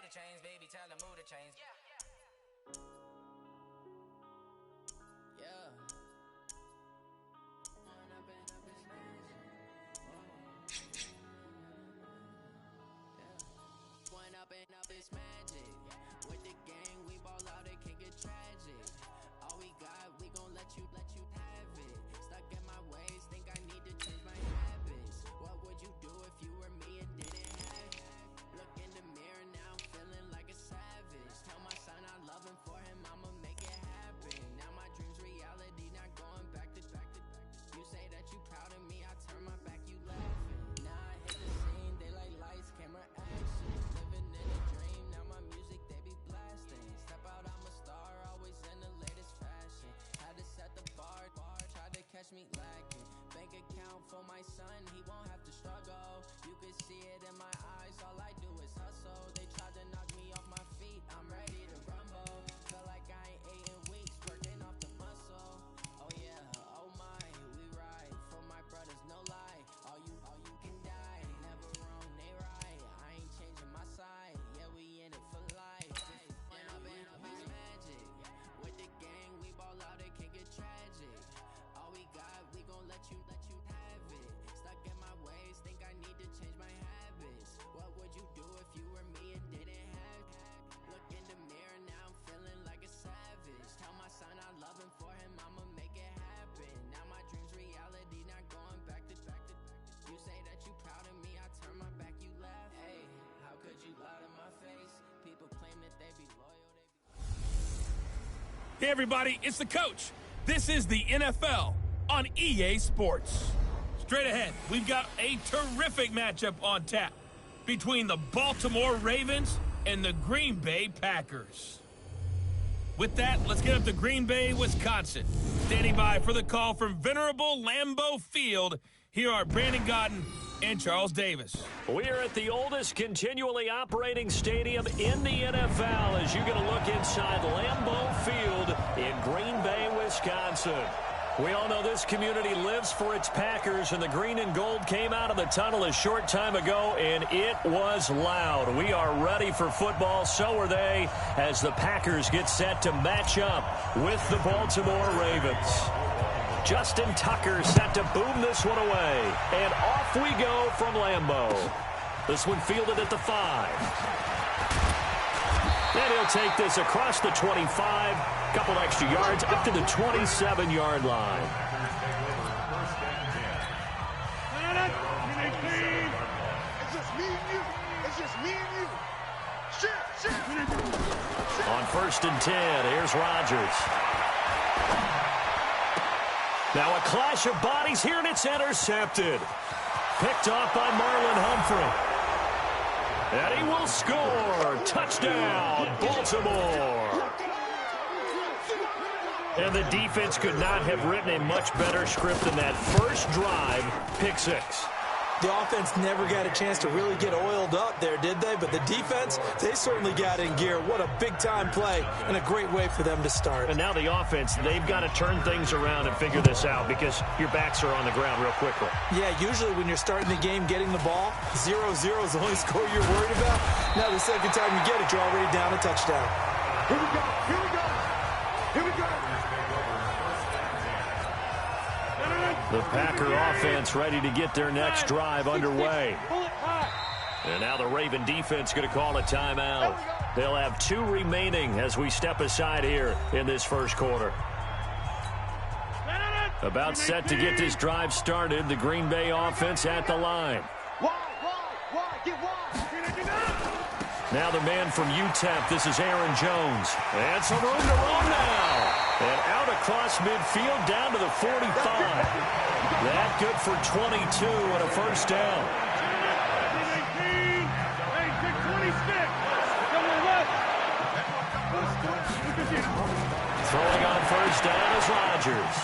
to change, baby, tell the mood to change. Yeah. One up and up is magic. With the gang, we ball out, it can get tragic. All we got, we gon' let you have it. Stuck in my ways, think I need to change my habits. What would you do if you were me and didn't have it? Look in the mirror now, I'm feeling like a savage. Tell my son I love him, for him I'ma make it happen. Now my dream's reality, not going back to. You say that you proud of me, I turn my back, you laughing. Now I hit the scene, they like lights, camera, action. Living in a dream, now my music they be blasting. Step out, I'm a star, always in the latest fashion. Had to set the bar, tried to catch me lacking. Bank account for my son, he won't have to struggle. You can see it in my eyes, all I do is hustle. They tried to knock me off my feet, I'm ready to rumble. Feel like I ain't ate in weeks, working off the muscle. Oh yeah, oh my, we ride for my brothers, no lie. All you can die, never wrong, they right. I ain't changing my side, yeah, we in it for life. When up and up is magic. With the gang, we ball out, it can get tragic. All we got, we gon' let you have it. Stuck in my ways, think I need to change my habits. What would you do if you were me and didn't have it? Look in the mirror, now I'm feeling like a savage. Tell my son I love him, for him I'ma make it happen. Now my dream's reality, not going back to. You say that you proud of me, I turn my back, you laugh. Hey, how could you lie to my face? People claim that they be loyal, Hey everybody, it's the coach. This is the NFL on EA Sports. Straight ahead, we've got a terrific matchup on tap between the Baltimore Ravens and the Green Bay Packers. With that, let's get up to Green Bay, Wisconsin. Standing by for the call from venerable Lambeau Field, here are Brandon Godden and Charles Davis. We are at the oldest continually operating stadium in the NFL as you get a look inside Lambeau Field in Green Bay, Wisconsin. We all know this community lives for its Packers, and the green and gold came out of the tunnel a short time ago, and it was loud. We are ready for football, so are they, as the Packers get set to match up with the Baltimore Ravens. Justin Tucker set to boom this one away, and off we go from Lambeau. This one fielded at the 5. And he'll take this across the 25, couple extra yards up to the 27-yard line. It's just me and you. It's just me and you. Shit. On 1st and 10, here's Rodgers. Now a clash of bodies here, and it's intercepted. Picked off by Marlon Humphrey. And he will score. Touchdown, Baltimore. And the defense could not have written a much better script than that first drive, pick 6. The offense never got a chance to really get oiled up there, did they? But the defense, they certainly got in gear. What a big-time play and a great way for them to start. And now the offense, they've got to turn things around and figure this out because your backs are on the ground real quickly. Yeah, usually when you're starting the game getting the ball, 0-0 is the only score you're worried about. Now the second time you get it, you're already down a touchdown. Here we go. Here we go. Here we go. The Packer offense ready to get their next drive underway. And now the Raven defense going to call a timeout. They'll have 2 remaining as we step aside here in this first quarter. About set to get this drive started, the Green Bay offense at the line. Now the man from UTEP, this is Aaron Jones. And some room to run now. And out across midfield down to the 45. That good for 22 and a first down. Throwing on first down is Rodgers.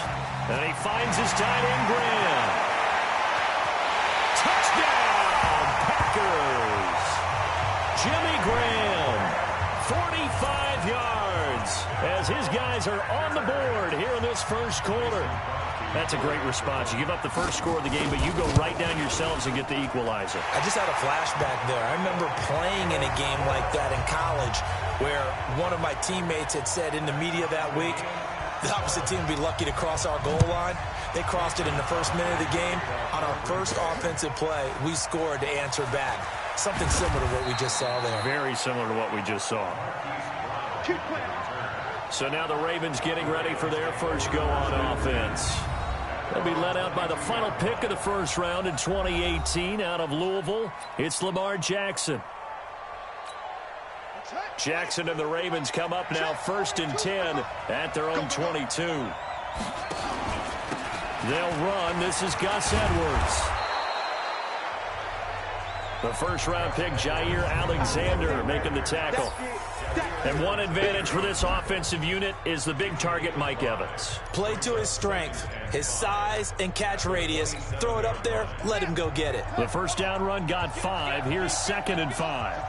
And he finds his tight end, Graham. Touchdown, Packers. Jimmy Graham, 45 yards, as his guys are on the board here in this first quarter. That's a great response. You give up the first score of the game, but you go right down yourselves and get the equalizer. I just had a flashback there. I remember playing in a game like that in college where one of my teammates had said in the media that week, the opposite team would be lucky to cross our goal line. They crossed it in the first minute of the game. On our first offensive play, we scored to answer back. Something similar to what we just saw there. Very similar to what we just saw. So now the Ravens getting ready for their first go on offense. They'll be led out by the final pick of the first round in 2018 out of Louisville. It's Lamar Jackson. Jackson and the Ravens come up now 1st and 10 at their own 22. They'll run. This is Gus Edwards. The first-round pick, Jair Alexander, making the tackle. And one advantage for this offensive unit is the big target, Mike Evans. Play to his strength, his size and catch radius. Throw it up there, let him go get it. The first down run got 5. Here's 2nd and 5.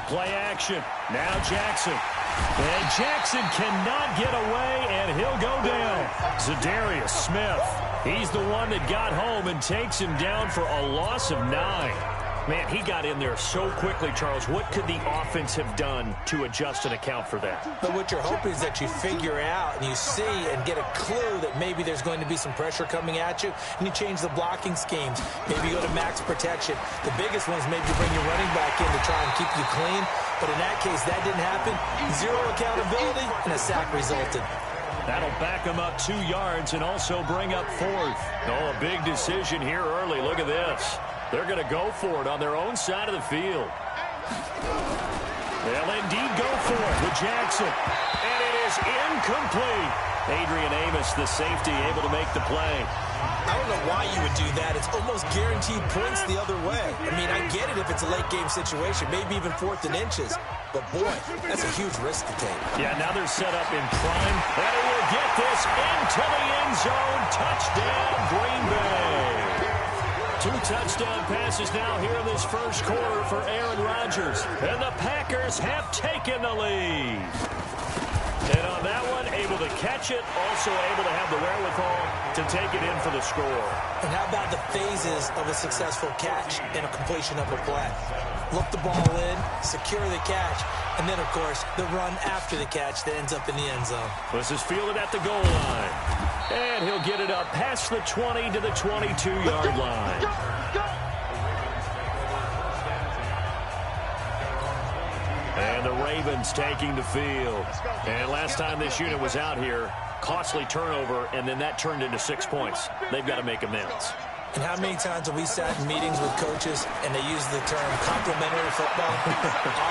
Play action. Now Jackson. And Jackson cannot get away, and he'll go down. Zadarius Smith. He's the one that got home and takes him down for a loss of 9. Man, he got in there so quickly, Charles. What could the offense have done to adjust and account for that? But what you're hoping is that you figure out and you see and get a clue that maybe there's going to be some pressure coming at you, and you change the blocking schemes. Maybe you go to max protection. The biggest one is maybe bring your running back in to try and keep you clean. But in that case, that didn't happen. 0 accountability, and a sack resulted. That'll back them up 2 yards and also bring up 4th. Oh, a big decision here early. Look at this. They're going to go for it on their own side of the field. They'll indeed go for it with Jackson. And it is incomplete. Adrian Amos, the safety, able to make the play. I don't know why you would do that. It's almost guaranteed points the other way. I mean, I get it if it's a late-game situation, maybe even 4th and inches. But, boy, that's a huge risk to take. Yeah, now they're set up in prime. And he will get this into the end zone. Touchdown, Green Bay. 2 touchdown passes now here in this first quarter for Aaron Rodgers. And the Packers have taken the lead. And on that one, able to catch it, also able to have the wherewithal to take it in for the score. And how about the phases of a successful catch and a completion of a play? Look the ball in, secure the catch, and then, of course, the run after the catch that ends up in the end zone. This is fielded at the goal line. And he'll get it up past the 20 to the 22-yard line. And the Ravens taking the field. And last time this unit was out here, costly turnover, and then that turned into 6 points. They've got to make amends. And how many times have we sat in meetings with coaches and they use the term complementary football?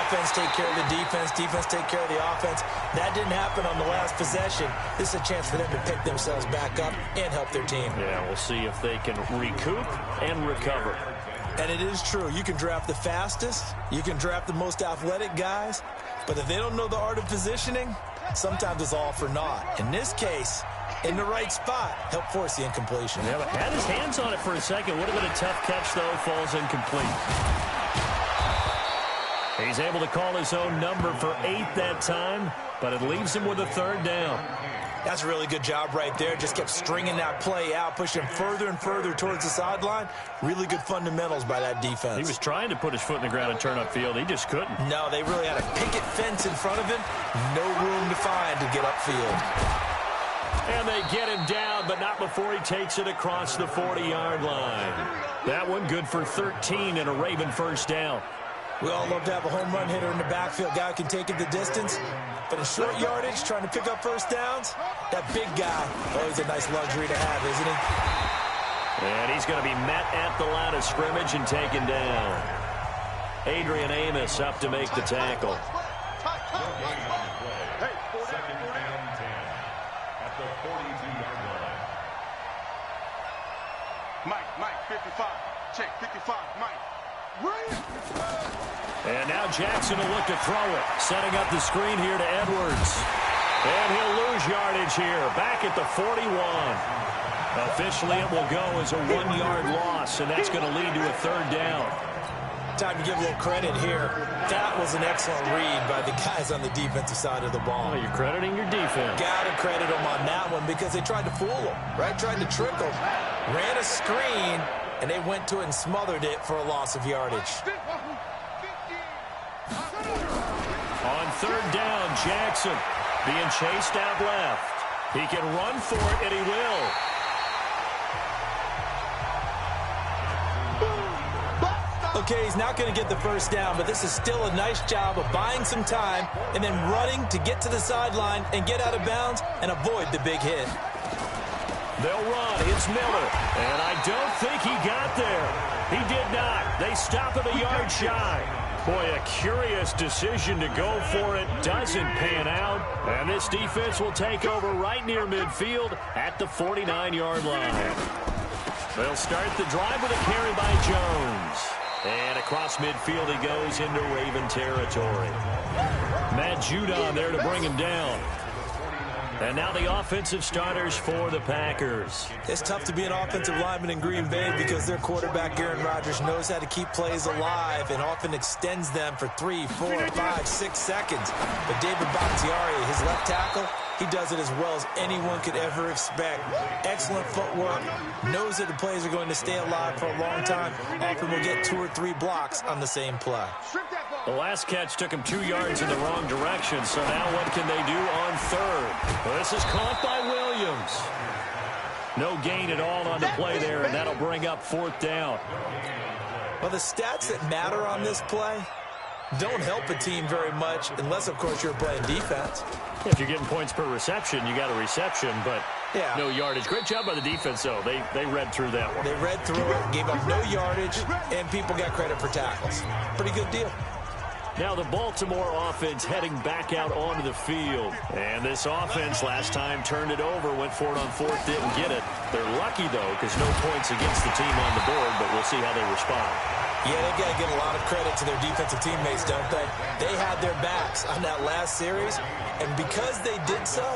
Offense take care of the defense, defense take care of the offense. That didn't happen on the last possession. This is a chance for them to pick themselves back up and help their team. Yeah, we'll see if they can recoup and recover. And it is true. You can draft the fastest. You can draft the most athletic guys. But if they don't know the art of positioning, sometimes it's all for naught. In this case, in the right spot, help force the incompletion. Yeah, but had his hands on it for a second. Would have been a tough catch, though. Falls incomplete. He's able to call his own number for 8 that time, but it leaves him with a 3rd down. That's a really good job right there. Just kept stringing that play out, pushing further and further towards the sideline. Really good fundamentals by that defense. He was trying to put his foot in the ground and turn upfield. He just couldn't. No, they really had a picket fence in front of him. No room to find to get upfield. And they get him down, but not before he takes it across the 40-yard line. That one good for 13 and a Raven first down. We all love to have a home run hitter in the backfield. Guy who can take it the distance. But in short yardage, trying to pick up first downs, that big guy, always a nice luxury to have, isn't he? And he's going to be met at the line of scrimmage and taken down. Adrian Amos up to make the tackle. Mike, 55. Check, 55, Mike. And now Jackson will look to throw it. Setting up the screen here to Edwards. And he'll lose yardage here. Back at the 41. Officially, it will go as a 1-yard loss, and that's going to lead to a 3rd down. Time to give a little credit here. That was an excellent read by the guys on the defensive side of the ball. Well, you're crediting your defense. Got to credit them on that one because they tried to fool them, right? Tried to trick them. Ran a screen, and they went to it and smothered it for a loss of yardage. On third down, Jackson being chased out left. He can run for it, and he will. Okay, he's not going to get the first down, but this is still a nice job of buying some time and then running to get to the sideline and get out of bounds and avoid the big hit. They'll run. It's Miller. And I don't think he got there. He did not. They stop him a yard shy. Boy, a curious decision to go for it. Doesn't pan out. And this defense will take over right near midfield at the 49-yard line. They'll start the drive with a carry by Jones. And across midfield he goes into Raven territory. Matt Judon there to bring him down. And now the offensive starters for the Packers. It's tough to be an offensive lineman in Green Bay because their quarterback, Aaron Rodgers, knows how to keep plays alive and often extends them for 3, 4, 5, 6 seconds. But David Bakhtiari, his left tackle, he does it as well as anyone could ever expect. Excellent footwork, knows that the plays are going to stay alive for a long time. Often will get 2 or 3 blocks on the same play. The last catch took him 2 yards in the wrong direction, so now what can they do on third? Well, this is caught by Williams. No gain at all on the play there, and that'll bring up fourth down. Well, the stats that matter on this play don't help a team very much unless, of course, you're playing defense. If you're getting points per reception, you got a reception, but no yardage. Great job by the defense, though. They read through that one. They read through it, gave up no yardage, and people got credit for tackles. Pretty good deal. Now the Baltimore offense heading back out onto the field. And this offense last time turned it over, went for it on fourth, didn't get it. They're lucky, though, because no points against the team on the board, but we'll see how they respond. Yeah, they got to give a lot of credit to their defensive teammates, don't they? They had their backs on that last series, and because they did so,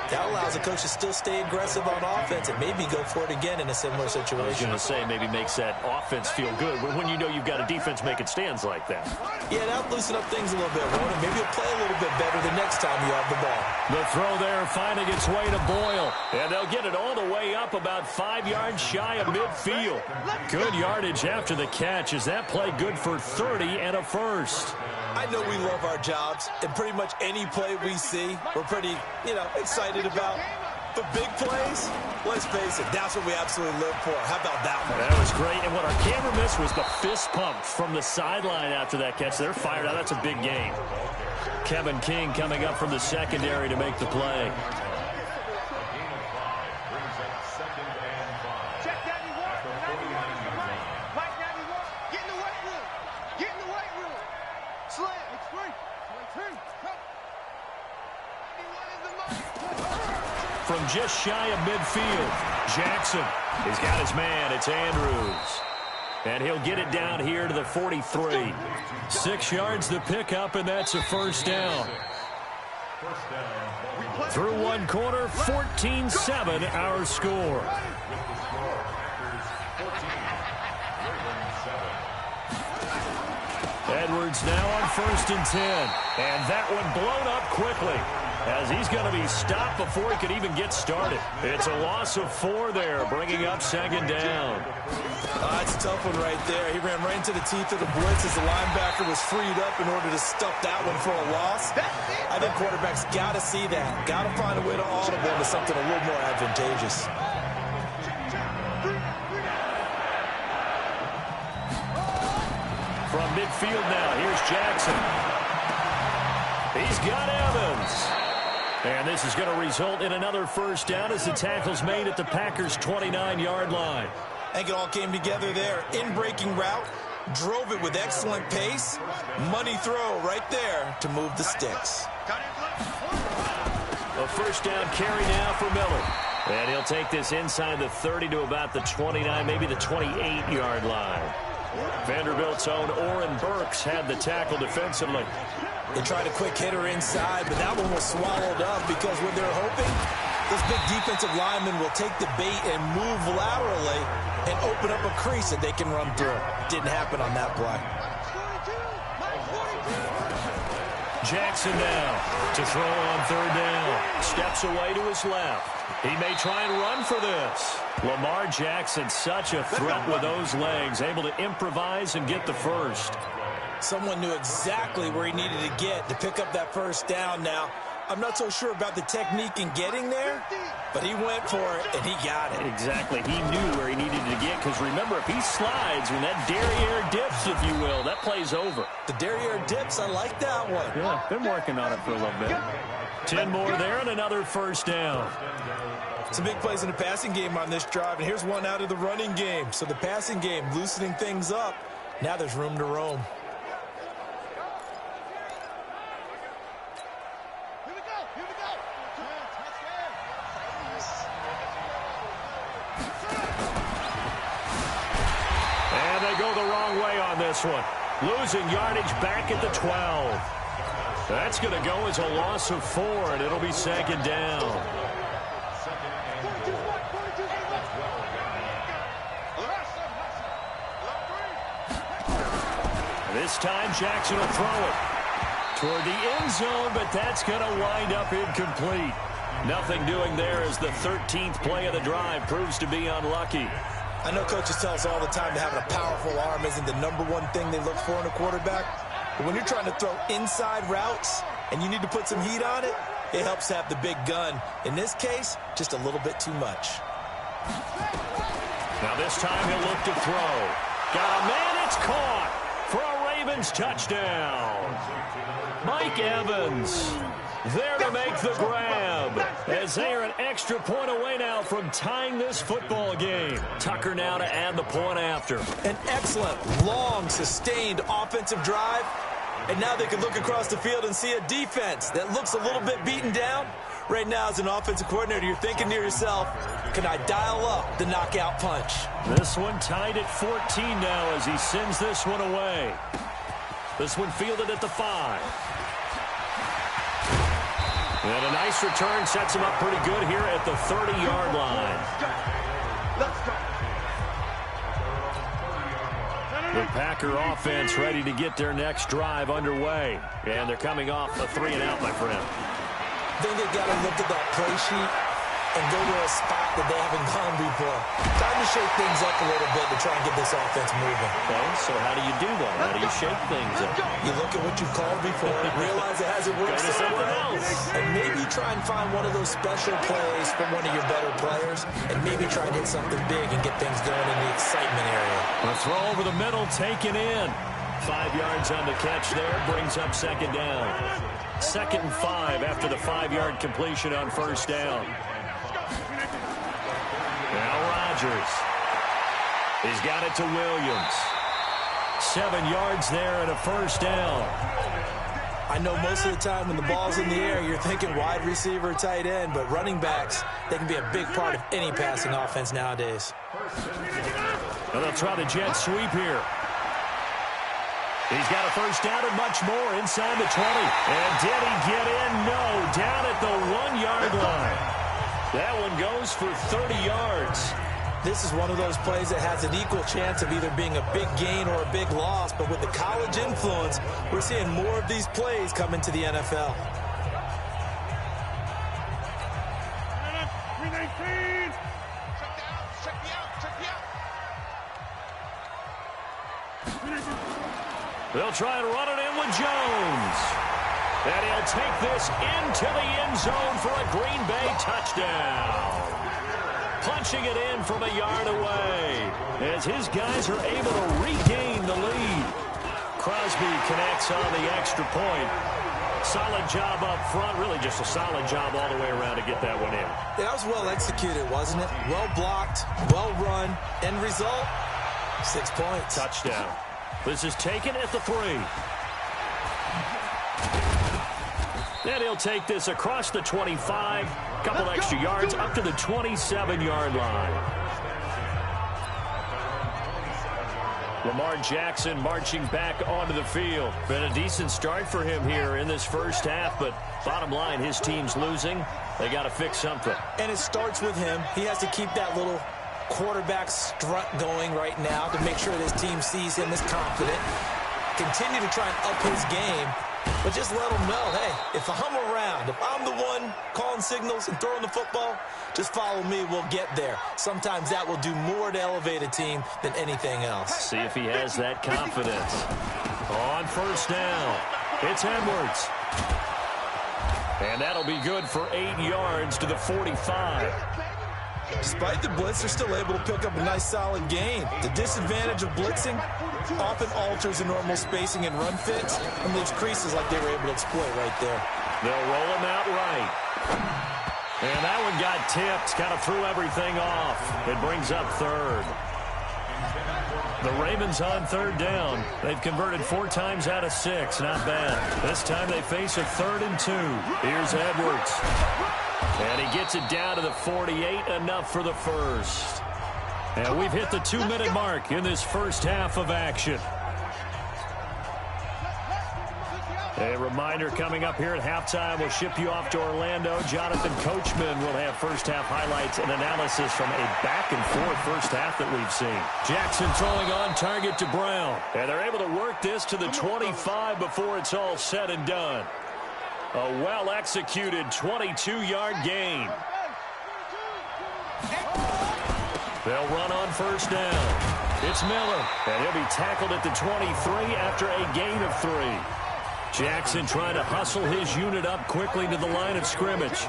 that allows the coach to still stay aggressive on offense and maybe go for it again in a similar situation. I was going to say maybe makes that offense feel good, but when you know you've got a defense making stands like that. Yeah, that'll loosen up things a little bit, Ron, and maybe you'll play a little bit better the next time you have the ball. The throw there finding its way to Boyle, and they'll get it all the way up about 5 yards shy of midfield. Good yardage after the catch. Is that play good for 30 and a first? I know we love our jobs, and pretty much any play we see, we're pretty, excited about. But big plays, let's face it, that's what we absolutely live for. How about that one? That was great, and what our camera missed was the fist pump from the sideline after that catch. They're fired out. That's a big game. Kevin King coming up from the secondary to make the play. From just shy of midfield, Jackson. He's got his man. It's Andrews. And he'll get it down here to the 43. 6 yards the pickup, and that's a first down. Through one quarter, 14-7 our score. Edwards now on 1st and 10. And that one blown up quickly, as he's going to be stopped before he could even get started. It's a loss of 4 there, bringing up 2nd down. That's a tough one right there. He ran right into the teeth of the blitz as the linebacker was freed up in order to stuff that one for a loss. I think quarterbacks got to see that. Got to find a way to audible into something a little more advantageous. From midfield now, here's Jackson. He's got Evans. And this is going to result in another first down as the tackle's made at the Packers' 29-yard line. I think it all came together there. In-breaking route, drove it with excellent pace. Money throw right there to move the sticks. A first down carry now for Miller. And he'll take this inside the 30 to about the 29, maybe the 28-yard line. Vanderbilt's own Oren Burks had the tackle defensively. They tried a quick hitter inside, but that one was swallowed up because what they're hoping, this big defensive lineman will take the bait and move laterally and open up a crease that they can run through. Didn't happen on that play. Jackson now to throw on third down. Steps away to his left. He may try and run for this. Lamar Jackson, such a threat with those legs, able to improvise and get the first. Someone knew exactly where he needed to get to pick up that first down. Now, I'm not so sure about the technique in getting there, but he went for it, and he got it. Exactly. He knew where he needed to get, because remember, if he slides, when that derriere dips, if you will, that play's over. The derriere dips, I like that one. Yeah, been working on it for a little bit. 10 more there and another first down. Some big plays in the passing game on this drive, and here's one out of the running game. So the passing game loosening things up. Now there's room to roam. And they go the wrong way on this one. Losing yardage back at the 12. That's going to go as a loss of 4, and it'll be second down. This time Jackson will throw it toward the end zone, but that's going to wind up incomplete. Nothing doing there as the 13th play of the drive proves to be unlucky. I know coaches tell us all the time that having a powerful arm isn't the #1 thing they look for in a quarterback. But when you're trying to throw inside routes and you need to put some heat on it, it helps to have the big gun. In this case, just a little bit too much. Now this time he'll look to throw. Got a man, it's caught for a Ravens touchdown. Mike Evans there to make the grab, as they are an extra point away now from tying this football game. Tucker now to add the point after. An excellent, long, sustained offensive drive. And now they can look across the field and see a defense that looks a little bit beaten down. Right now, as an offensive coordinator, you're thinking to yourself, can I dial up the knockout punch? This one tied at 14 now as he sends this one away. This one fielded at the 5. And a nice return sets him up pretty good here at the 30-yard line. The Packer offense ready to get their next drive underway. And they're coming off a 3-and-out, my friend. I think they've got to look at that play sheet and go to a spot that they haven't gone before. Time to shake things up a little bit to try and get this offense moving. Okay, so how do you do that? How do you shake things up? You look at what you've called before, realize it hasn't worked so well, and maybe try and find one of those special plays from one of your better players, and maybe try and hit something big and get things going in the excitement area. A throw over the middle, taken in. 5 yards on the catch there, brings up second down. 2nd and 5 after the 5-yard completion on first down. Now Rodgers. He's got it to Williams. 7 yards there and a first down. I know most of the time when the ball's in the air, you're thinking wide receiver, tight end, but running backs, they can be a big part of any passing offense nowadays. And they'll try the jet sweep here. He's got a first down and much more inside the 20. And did he get in? No, down at the 1-yard line. That one goes for 30 yards. This is one of those plays that has an equal chance of either being a big gain or a big loss, but with the college influence, we're seeing more of these plays come into the NFL. They'll try and run it in with Jones. And he'll take this into the end zone for a Green Bay touchdown. Punching it in from a yard away as his guys are able to regain the lead. Crosby connects on the extra point. Solid job up front, really just a solid job all the way around to get that one in. That was well executed, wasn't it? Well blocked, well run. End result, 6 points. Touchdown. This is taken at the 3. And he'll take this across the 25. Couple extra yards up to the 27-yard line. Lamar Jackson marching back onto the field. Been a decent start for him here in this first half, but bottom line, his team's losing. They got to fix something. And it starts with him. He has to keep that little quarterback strut going right now to make sure this team sees him as confident. Continue to try and up his game, But just let them know, hey, if I'm around, if I'm the one calling signals and throwing the football, just follow me, we'll get there. Sometimes that will do more to elevate a team than anything else. See if he has that confidence. On first down, it's Edwards. And that'll be good for 8 yards to the 45. Despite the blitz, they're still able to pick up a nice solid gain. The disadvantage of blitzing often alters the normal spacing and run fits and leaves creases like they were able to exploit right there. They'll roll him out right. And that one got tipped, kind of threw everything off. It brings up third. The Ravens on third down. They've converted 4 times out of 6. Not bad. This time they face a 3rd and 2. Here's Edwards. And he gets it down to the 48, enough for the first. And we've hit the 2-minute mark in this first half of action. A reminder coming up here at halftime, we'll ship you off to Orlando. Jonathan Coachman will have first-half highlights and analysis from a back-and-forth first half that we've seen. Jackson throwing on target to Brown. And they're able to work this to the 25 before it's all said and done. A well-executed 22-yard gain. They'll run on first down. It's Miller, and he'll be tackled at the 23 after a gain of 3. Jackson trying to hustle his unit up quickly to the line of scrimmage.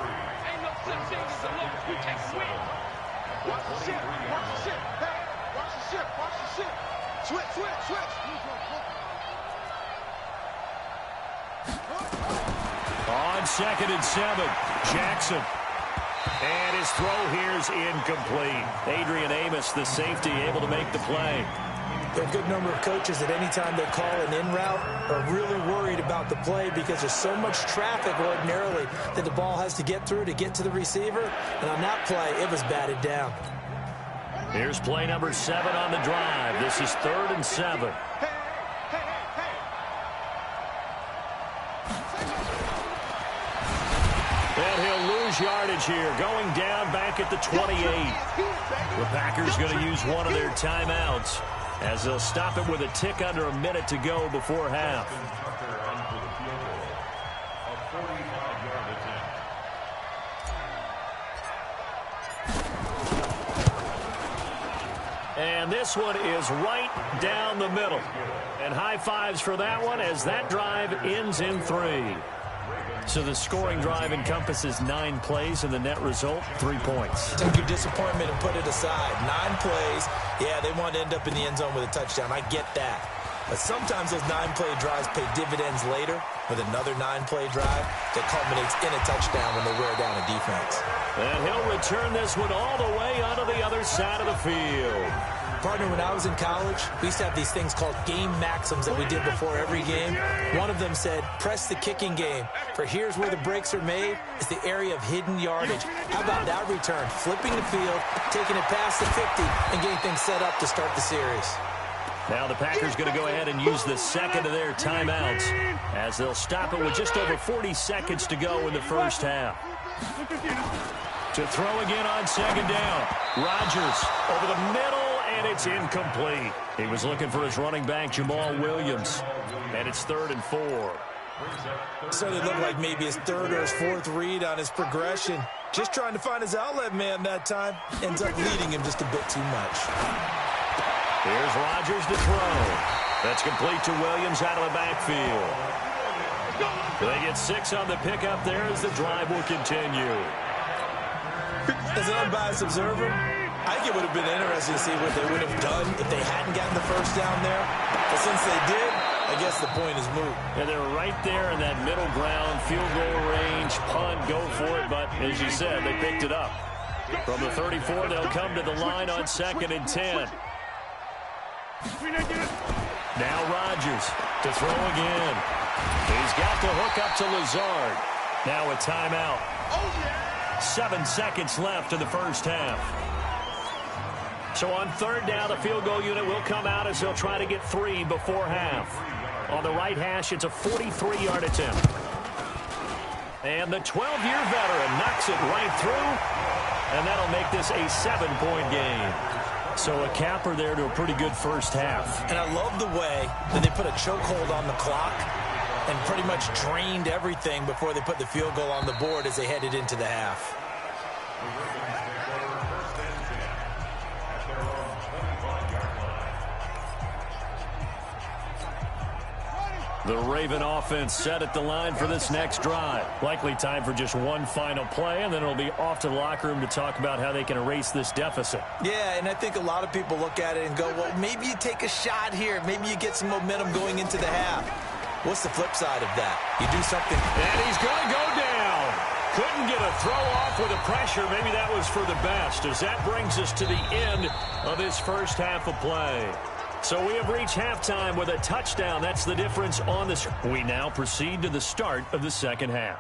On 2nd and 7, Jackson. And his throw here is incomplete. Adrian Amos, the safety, able to make the play. There are a good number of coaches that any time they call an in route are really worried about the play because there's so much traffic ordinarily that the ball has to get through to get to the receiver. And on that play, it was batted down. Here's play number 7 on the drive. This is 3rd and 7. And he'll lose yardage here, going down back at the 28. The Packers going to use one of their timeouts, as they'll stop it with a tick under a minute to go before half. And this one is right down the middle. And high fives for that one as that drive ends in 3. So the scoring drive encompasses 9 plays, and the net result, 3 points. Take your disappointment and put it aside. 9 plays. Yeah, they want to end up in the end zone with a touchdown. I get that. But sometimes those 9-play drives pay dividends later with another 9-play drive that culminates in a touchdown when they wear down a defense. And he'll return this one all the way onto the other side of the field. Partner, when I was in college, we used to have these things called game maxims that we did before every game. One of them said, press the kicking game, for here's where the breaks are made. It's the area of hidden yardage. How about that return? Flipping the field, taking it past the 50, and getting things set up to start the series. Now the Packers going to go ahead and use the second of their timeouts, as they'll stop it with just over 40 seconds to go in the first half. To throw again on second down. Rodgers over the middle, and it's incomplete. He was looking for his running back, Jamal Williams, and it's 3rd and 4. So it looked like maybe his 3rd or his 4th read on his progression. Just trying to find his outlet man that time. Ends up leading him just a bit too much. Here's Rodgers to throw. That's complete to Williams out of the backfield. They get 6 on the pickup there as the drive will continue. As an unbiased observer, I think it would have been interesting to see what they would have done if they hadn't gotten the first down there. But since they did, I guess the point is moot. And they're right there in that middle ground, field goal range, punt, go for it. But as you said, they picked it up. From the 34, they'll come to the line on 2nd and 10. Now Rodgers to throw again. He's got the hook up to Lazard. Now a timeout. 7 seconds left in the first half. So on 3rd down, the field goal unit will come out as they'll try to get 3 before half. On the right hash, it's a 43-yard attempt. And the 12-year veteran knocks it right through, and that'll make this a 7-point game. So a capper there to a pretty good first half. And I love the way that they put a chokehold on the clock and pretty much drained everything before they put the field goal on the board as they headed into the half. The Raven offense set at the line for this next drive. Likely time for just one final play, and then it'll be off to the locker room to talk about how they can erase this deficit. Yeah, and I think a lot of people look at it and go, well, maybe you take a shot here. Maybe you get some momentum going into the half. What's the flip side of that? You do something. And he's going to go down. Couldn't get a throw off with the pressure. Maybe that was for the best, as that brings us to the end of this first half of play. So we have reached halftime with a touchdown. That's the difference on this. We now proceed to the start of the second half.